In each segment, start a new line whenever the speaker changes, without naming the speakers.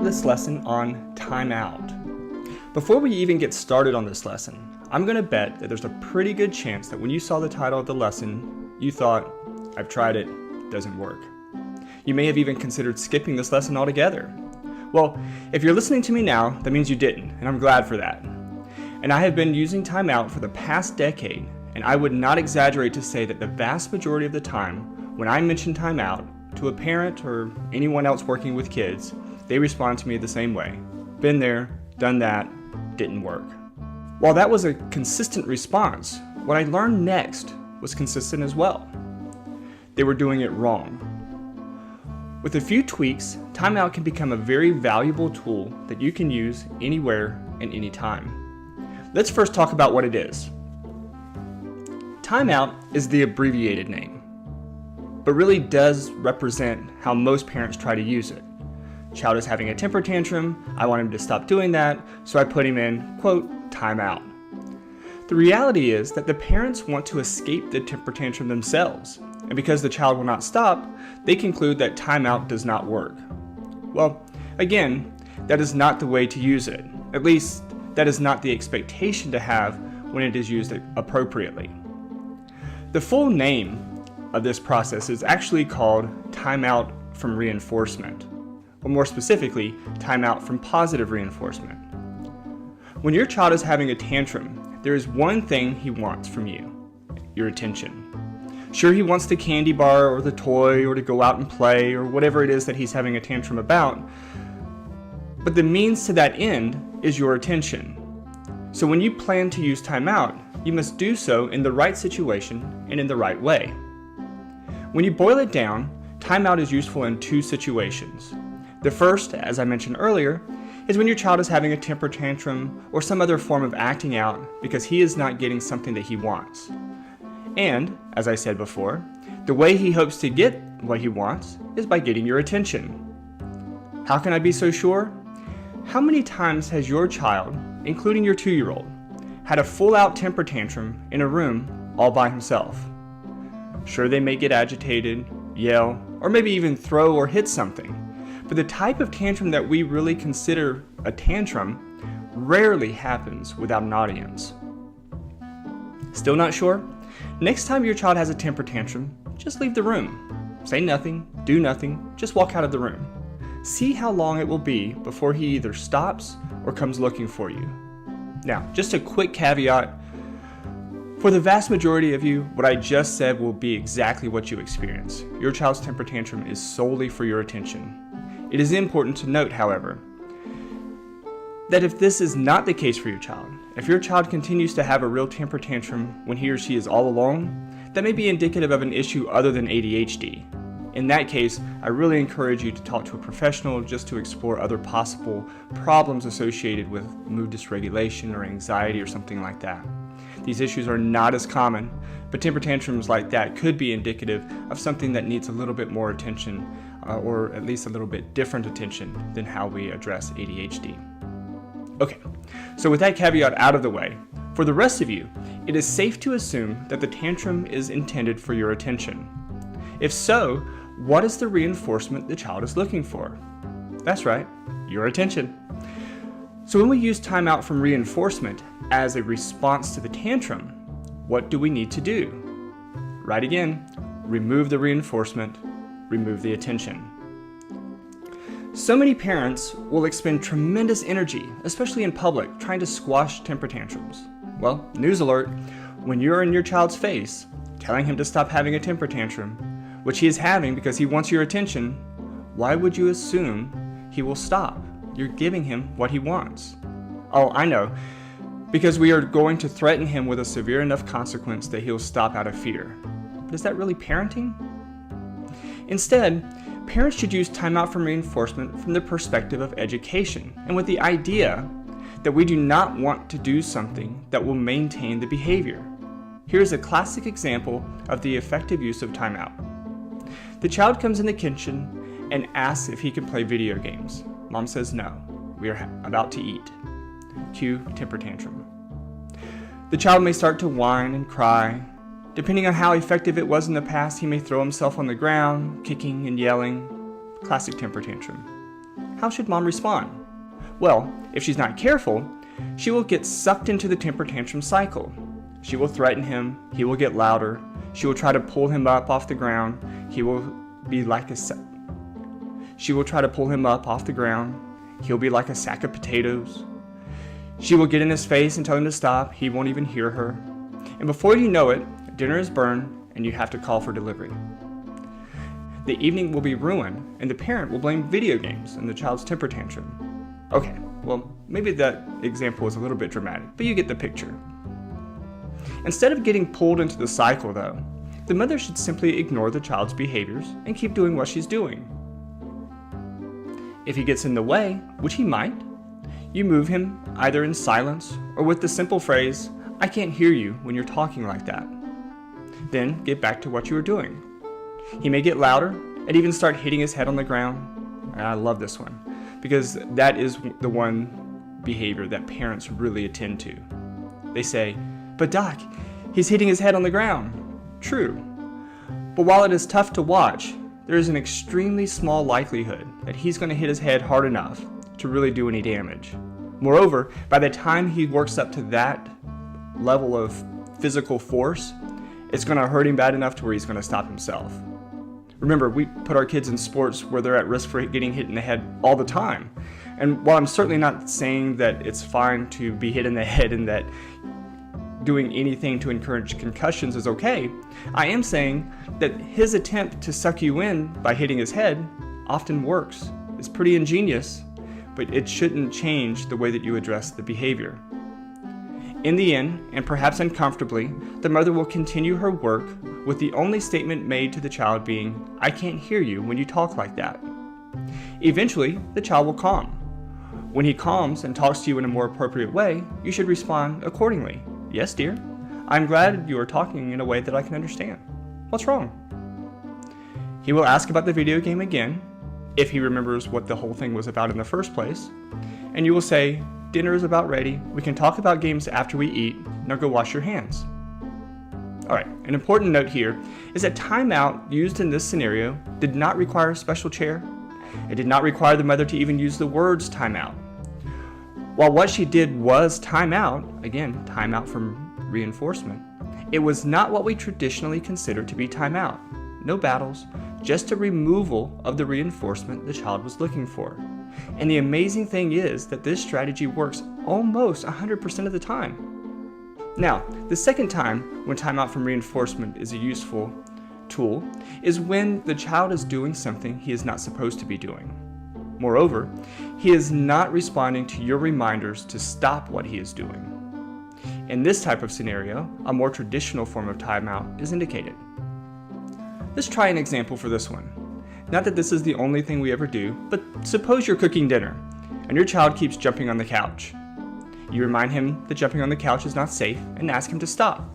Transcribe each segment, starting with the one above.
this lesson on timeout. Before we even get started on this lesson, I'm going to bet that there's a pretty good chance that when you saw the title of the lesson, you thought, I've tried it, doesn't work. You may have even considered skipping this lesson altogether. Well, if you're listening to me now, that means you didn't, and I'm glad for that. And I have been using timeout for the past decade, and I would not exaggerate to say that the vast majority of the time, when I mention timeout to a parent or anyone else working with kids, they respond to me the same way. Been there, done that, didn't work. While that was a consistent response, what I learned next was consistent as well. They were doing it wrong. With a few tweaks, timeout can become a very valuable tool that you can use anywhere and anytime. Let's first talk about what it is. Timeout is the abbreviated name, but really does represent how most parents try to use it. Child is having a temper tantrum, I want him to stop doing that, so I put him in, quote, timeout. The reality is that the parents want to escape the temper tantrum themselves, and because the child will not stop, they conclude that timeout does not work. Well, again, that is not the way to use it. At least, that is not the expectation to have when it is used appropriately. The full name of this process is actually called timeout from reinforcement, or more specifically, timeout from positive reinforcement. When your child is having a tantrum, there is one thing he wants from you, your attention. Sure, he wants the candy bar or the toy or to go out and play or whatever it is that he's having a tantrum about, but the means to that end is your attention. So when you plan to use timeout, you must do so in the right situation and in the right way. When you boil it down, timeout is useful in two situations. The first, as I mentioned earlier, is when your child is having a temper tantrum or some other form of acting out because he is not getting something that he wants. And, as I said before, the way he hopes to get what he wants is by getting your attention. How can I be so sure? How many times has your child, including your 2-year-old, had a full-out temper tantrum in a room all by himself? Sure, they may get agitated, yell, or maybe even throw or hit something. But the type of tantrum that we really consider a tantrum rarely happens without an audience. Still not sure? Next time your child has a temper tantrum, just leave the room. Say nothing, do nothing, just walk out of the room. See how long it will be before he either stops or comes looking for you. Now, just a quick caveat. For the vast majority of you, what I just said will be exactly what you experience. Your child's temper tantrum is solely for your attention. It is important to note, however, that if this is not the case for your child, if your child continues to have a real temper tantrum when he or she is all alone, that may be indicative of an issue other than ADHD. In that case, I really encourage you to talk to a professional just to explore other possible problems associated with mood dysregulation or anxiety or something like that. These issues are not as common, but temper tantrums like that could be indicative of something that needs a little bit more attention, or at least a little bit different attention than how we address ADHD. Okay, so with that caveat out of the way, for the rest of you, it is safe to assume that the tantrum is intended for your attention. If so, what is the reinforcement the child is looking for? That's right, your attention. So when we use timeout from reinforcement as a response to the tantrum, what do we need to do? Right again, remove the reinforcement, remove the attention. So many parents will expend tremendous energy, especially in public, trying to squash temper tantrums. Well, news alert, when you're in your child's face, telling him to stop having a temper tantrum, which he is having because he wants your attention, why would you assume he will stop? You're giving him what he wants. Oh, I know, because we are going to threaten him with a severe enough consequence that he'll stop out of fear. But is that really parenting? Instead, parents should use timeout from reinforcement from the perspective of education and with the idea that we do not want to do something that will maintain the behavior. Here's a classic example of the effective use of timeout. The child comes in the kitchen and asks if he can play video games. Mom says no, we are about to eat. Cue temper tantrum. The child may start to whine and cry. Depending on how effective it was in the past, he may throw himself on the ground, kicking and yelling. Classic temper tantrum. how should mom respond? Well, if she's not careful, she will get sucked into the temper tantrum cycle. She will threaten him, he will get louder, she will try to pull him up off the ground, he will be like a She will try to pull him up off the ground, he'll be like a sack of potatoes. She will get in his face and tell him to stop, he won't even hear her. And before you know it, dinner is burned and you have to call for delivery. The evening will be ruined and the parent will blame video games and the child's temper tantrum. Okay, well, maybe that example is a little bit dramatic, but you get the picture. Instead of getting pulled into the cycle though, the mother should simply ignore the child's behaviors and keep doing what she's doing. If he gets in the way, which he might, you move him either in silence or with the simple phrase, "I can't hear you when you're talking like that." Then get back to what you were doing. He may get louder and even start hitting his head on the ground. And I love this one because that is the one behavior that parents really attend to. They say, "But Doc, he's hitting his head on the ground." True. But while it is tough to watch, there is an extremely small likelihood that he's going to hit his head hard enough to really do any damage. Moreover, by the time he works up to that level of physical force, it's going to hurt him bad enough to where he's going to stop himself. Remember, we put our kids in sports where they're at risk for getting hit in the head all the time. And while I'm certainly not saying that it's fine to be hit in the head and that doing anything to encourage concussions is okay, I am saying that his attempt to suck you in by hitting his head often works. It's pretty ingenious, but it shouldn't change the way that you address the behavior. In the end, and perhaps uncomfortably, the mother will continue her work with the only statement made to the child being, "I can't hear you when you talk like that." Eventually, the child will calm. When he calms and talks to you in a more appropriate way, you should respond accordingly. "Yes, dear. I'm glad you are talking in a way that I can understand. What's wrong?" He will ask about the video game again, if he remembers what the whole thing was about in the first place, and you will say, "Dinner is about ready. We can talk about games after we eat. Now go wash your hands." Alright, an important note here is that timeout used in this scenario did not require a special chair. It did not require the mother to even use the words timeout. While what she did was timeout, again, timeout from reinforcement, it was not what we traditionally consider to be timeout. No battles, just a removal of the reinforcement the child was looking for. And the amazing thing is that this strategy works almost 100% of the time. Now, the second time when timeout from reinforcement is a useful tool is when the child is doing something he is not supposed to be doing. Moreover, he is not responding to your reminders to stop what he is doing. In this type of scenario, a more traditional form of timeout is indicated. Let's try an example for this one. Not that this is the only thing we ever do, but suppose you're cooking dinner and your child keeps jumping on the couch. You remind him that jumping on the couch is not safe and ask him to stop.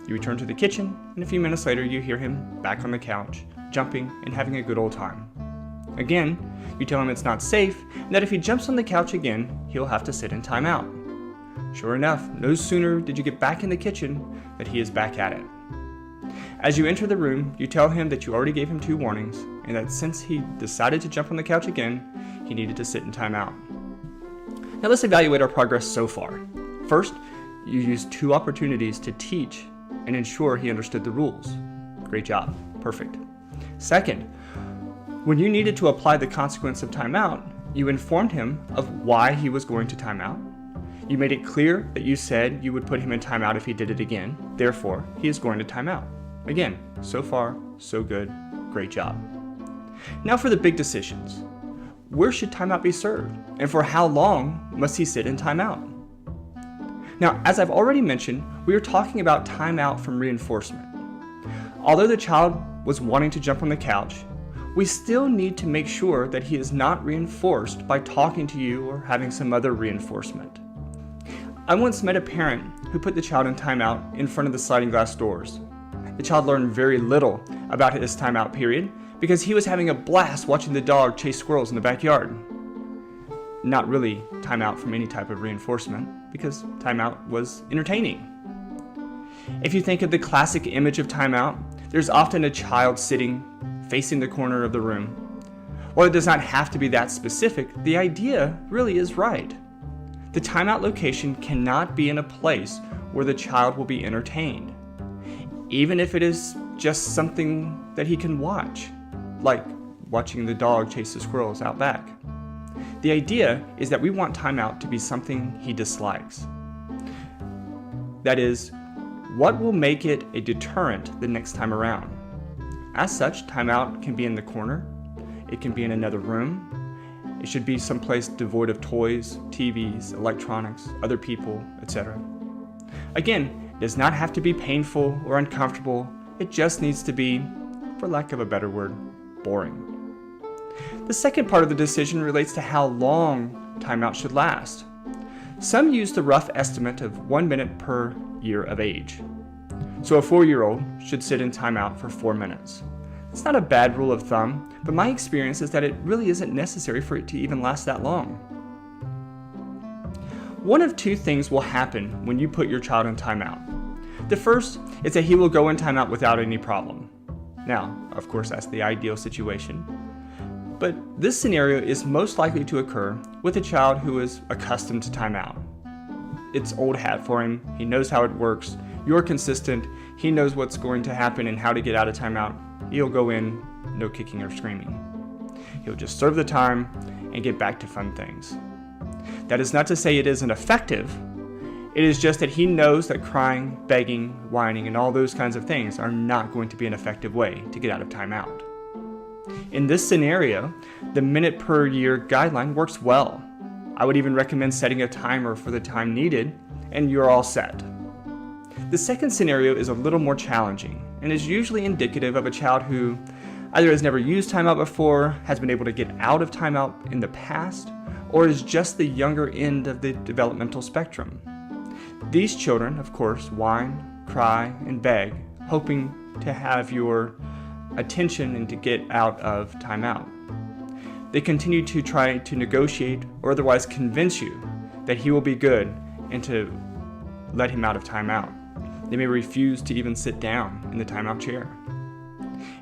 You return to the kitchen, and a few minutes later you hear him back on the couch, jumping and having a good old time. Again, you tell him it's not safe and that if he jumps on the couch again, he'll have to sit in timeout. Sure enough, no sooner did you get back in the kitchen that he is back at it. As you enter the room, you tell him that you already gave him 2 warnings and that since he decided to jump on the couch again, he needed to sit in timeout. Now let's evaluate our progress so far. First, you used 2 opportunities to teach and ensure he understood the rules. Great job. Perfect. Second, when you needed to apply the consequence of timeout, you informed him of why he was going to timeout. You made it clear that you said you would put him in timeout if he did it again. Therefore, he is going to timeout. Again, so far, so good. Great job. Now for the big decisions. Where should timeout be served? And for how long must he sit in timeout? Now, as I've already mentioned, we are talking about timeout from reinforcement. Although the child was wanting to jump on the couch, we still need to make sure that he is not reinforced by talking to you or having some other reinforcement. I once met a parent who put the child in timeout in front of the sliding glass doors. The child learned very little about his timeout period because he was having a blast watching the dog chase squirrels in the backyard. Not really timeout from any type of reinforcement because timeout was entertaining. If you think of the classic image of timeout, there's often a child sitting facing the corner of the room. While it does not have to be that specific, the idea really is right. The timeout location cannot be in a place where the child will be entertained, even if it is just something that he can watch, like watching the dog chase the squirrels out back. The idea is that we want timeout to be something he dislikes. That is, what will make it a deterrent the next time around? As such, timeout can be in the corner, it can be in another room, it should be someplace devoid of toys, TVs, electronics, other people, etc. Again, it does not have to be painful or uncomfortable, it just needs to be, for lack of a better word, boring. The second part of the decision relates to how long timeout should last. Some use the rough estimate of 1 minute per year of age. So a 4-year-old should sit in timeout for 4 minutes. It's not a bad rule of thumb, but my experience is that it really isn't necessary for it to even last that long. One of two things will happen when you put your child in timeout. The first is that he will go in timeout without any problem. Now, of course, that's the ideal situation. But this scenario is most likely to occur with a child who is accustomed to timeout. It's old hat for him, he knows how it works, you're consistent, he knows what's going to happen and how to get out of timeout. He'll go in, no kicking or screaming. He'll just serve the time and get back to fun things. That is not to say it isn't effective, it is just that he knows that crying, begging, whining, and all those kinds of things are not going to be an effective way to get out of timeout. In this scenario, the minute per year guideline works well. I would even recommend setting a timer for the time needed, and you're all set. The second scenario is a little more challenging, and is usually indicative of a child who either has never used timeout before, has been able to get out of timeout in the past, or is just the younger end of the developmental spectrum. These children, of course, whine, cry, and beg, hoping to have your attention and to get out of timeout. They continue to try to negotiate or otherwise convince you that he will be good and to let him out of timeout. They may refuse to even sit down in the timeout chair.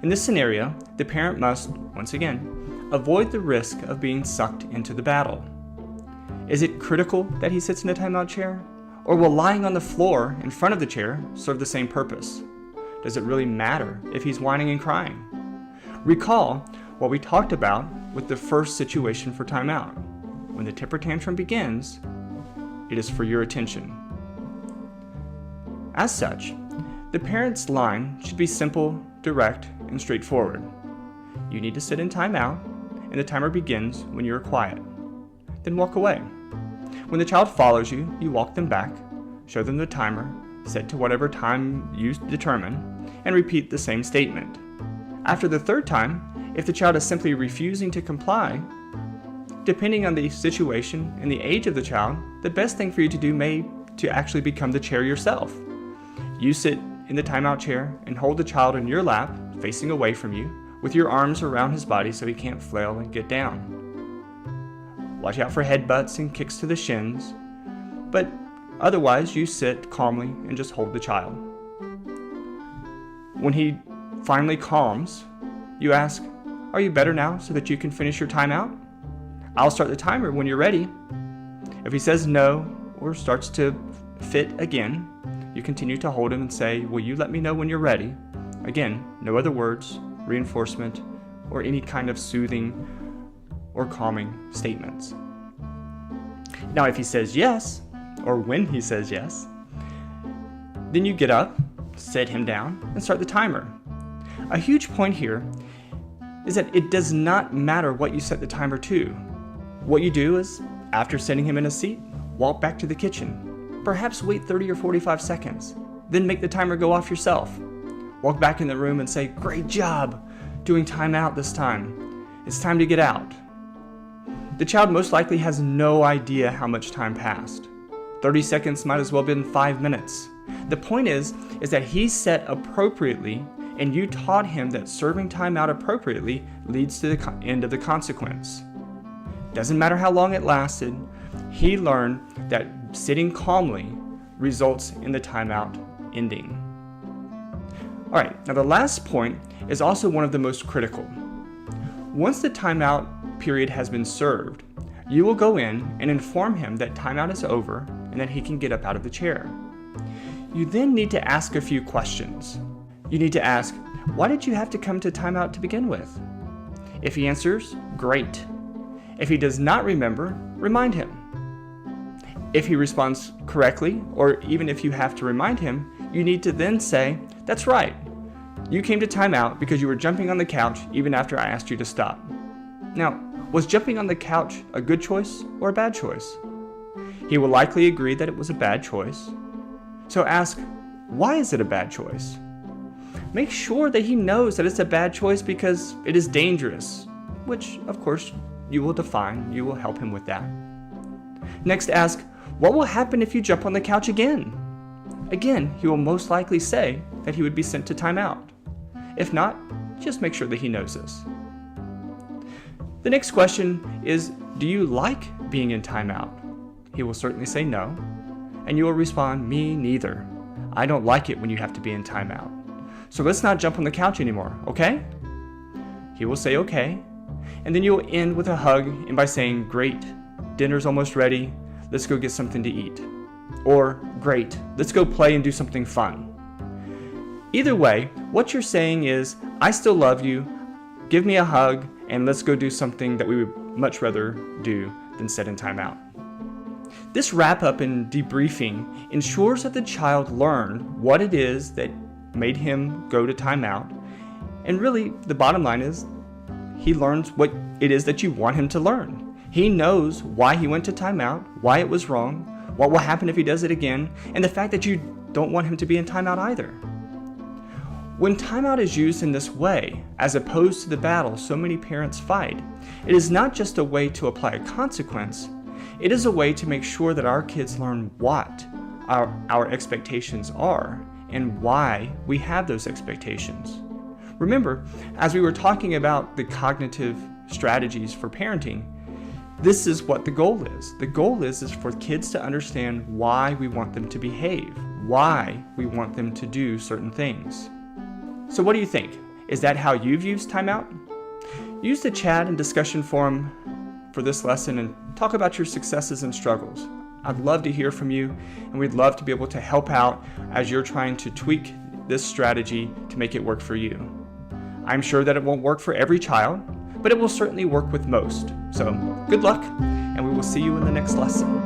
In this scenario, the parent must, once again, avoid the risk of being sucked into the battle. Is it critical that he sits in the timeout chair? Or will lying on the floor in front of the chair serve the same purpose? Does it really matter if he's whining and crying? Recall what we talked about with the first situation for timeout. When the temper tantrum begins, it is for your attention. As such, the parent's line should be simple, direct, and straightforward. You need to sit in timeout, and the timer begins when you are quiet. Then walk away. When the child follows you, you walk them back, show them the timer, set to whatever time you determine, and repeat the same statement. After the third time, if the child is simply refusing to comply, depending on the situation and the age of the child, the best thing for you to do may to actually become the chair yourself. You sit in the timeout chair and hold the child in your lap, facing away from you, with your arms around his body so he can't flail and get down. Watch out for headbutts and kicks to the shins, but otherwise you sit calmly and just hold the child. When he finally calms, you ask, "Are you better now so that you can finish your timeout? I'll start the timer when you're ready." If he says no or starts to fit again, you continue to hold him and say, "Will you let me know when you're ready?" Again, no other words, reinforcement, or any kind of soothing or calming statements. Now, if he says yes, or when he says yes, then you get up, set him down, and start the timer. A huge point here is that it does not matter what you set the timer to. What you do is, after setting him in a seat, walk back to the kitchen. Perhaps wait 30 or 45 seconds, then make the timer go off yourself. Walk back in the room and say, "Great job doing timeout this time. It's time to get out." The child most likely has no idea how much time passed. 30 seconds might as well have been 5 minutes. The point is that he set appropriately, and you taught him that serving timeout appropriately leads to the end of the consequence. Doesn't matter how long it lasted, he learned that sitting calmly results in the timeout ending. Alright, now the last point is also one of the most critical. Once the timeout period has been served, you will go in and inform him that timeout is over and that he can get up out of the chair. You then need to ask a few questions. You need to ask, why did you have to come to timeout to begin with? If he answers, great. If he does not remember, remind him. If he responds correctly, or even if you have to remind him, you need to then say, that's right. You came to timeout because you were jumping on the couch even after I asked you to stop. Now, was jumping on the couch a good choice or a bad choice? He will likely agree that it was a bad choice. So ask, why is it a bad choice? Make sure that he knows that it's a bad choice because it is dangerous, which, of course, you will define. You will help him with that. Next, ask, what will happen if you jump on the couch again? Again, he will most likely say that he would be sent to timeout. If not, just make sure that he knows this. The next question is, do you like being in timeout? He will certainly say no, and you will respond, me neither. I don't like it when you have to be in timeout. So let's not jump on the couch anymore, okay? He will say okay, and then you will end with a hug and by saying, great, dinner's almost ready, let's go get something to eat. Or, great, let's go play and do something fun. Either way, what you're saying is, I still love you, give me a hug, and let's go do something that we would much rather do than sit in timeout. This wrap-up and debriefing ensures that the child learned what it is that made him go to timeout, and really, the bottom line is, he learns what it is that you want him to learn. He knows why he went to timeout, why it was wrong, what will happen if he does it again, and the fact that you don't want him to be in timeout either. When timeout is used in this way, as opposed to the battle so many parents fight, it is not just a way to apply a consequence, it is a way to make sure that our kids learn what our expectations are and why we have those expectations. Remember, as we were talking about the cognitive strategies for parenting, this is what the goal is. The goal is for kids to understand why we want them to behave, why we want them to do certain things. So what do you think? Is that how you've used timeout? Use the chat and discussion forum for this lesson and talk about your successes and struggles. I'd love to hear from you, and we'd love to be able to help out as you're trying to tweak this strategy to make it work for you. I'm sure that it won't work for every child, but it will certainly work with most. So good luck, and we will see you in the next lesson.